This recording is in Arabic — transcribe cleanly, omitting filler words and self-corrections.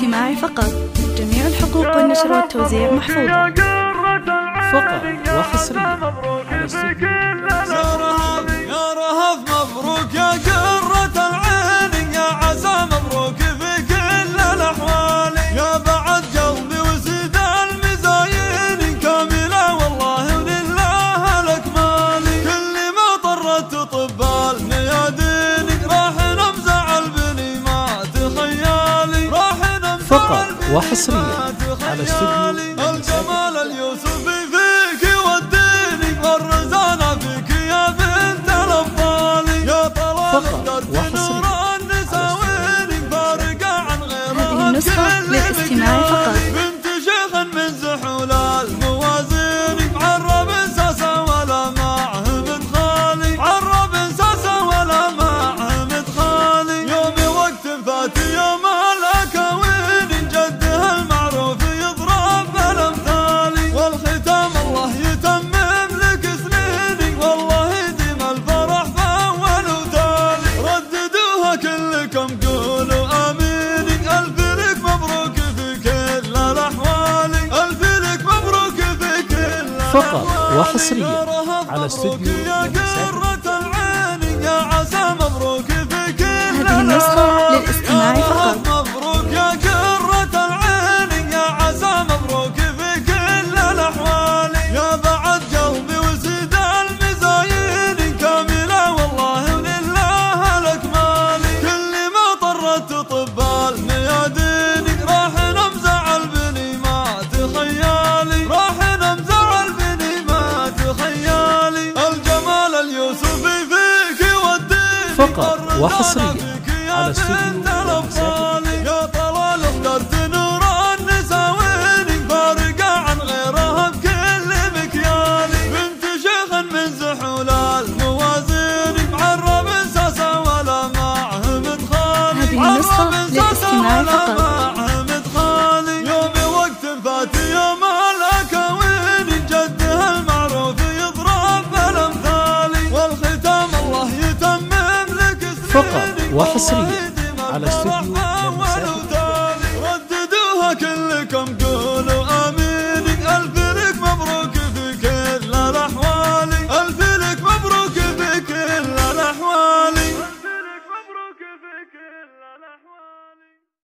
للاستماع فقط. جميع الحقوق والنشر والتوزيع محفوظة. فقط وحصريا على استوديو. يا رهف مبروك يا قرة العين، يا عسى مبروك في كل الأحوال، يا بعد قلبي وزيد المزايين كاملة والله ولله الأكمال، كل ما طرت طب الميادين راح نمزع البني ما تخيالي، راح نمزع فقط وحصريا على استوديو. الجمال اليوسفي فيك والديني، والرزانة فيك يا بنت الأبطال، يا طلال اخترت نور النساوين فارقة عن غيرها. هذه النسخة للاستماع فقط. بنت شيخ من زحول الموازين، عرب ساسة ولا معه مدخالي، عرب ساسة ولا معه مدخالي، يوم وقت فاتي يوم الأكاوين، جدها المعروف يضرب بالأمثال، والختام الله يتمم لك سنيني، والله يديم الفرح فأول وتالي، رددوها كلكم قولوا آمين، ألف لك مبروك في كل الأحوال، ألف لك مبروك في كل الأحوال. فقط وحصريا على استوديو. يا قرة العين، يا عسى مبروك في كل هذه النسخة للاستماع فقط. مبروك يا قرة العين، يا عسى مبروك في كل الأحوال، يا بعد قلبي وزيد المزايين كاملة والله ولله الأكمال، كل ما طرت طب الميادين راح نمزع البني ما تخيالي، راح نمزع البني ما تخيالي، الجمال اليوسفي فيك والدين فقط وحصريا على استوديو. يا طلال اخترت نور النساوين فارقة عن غيرها بكل مكيالي، بنت شيخ من زحول الموازين، معرب ساسة ولا معه مدخالي، هذه النسخة للاستماع فقط. معه مدخالي، يوم وقت فاتي يوم الأكاوين، جدها المعروف يضرب بالأمثال، والختام الله يتمم لك فقط وحصريا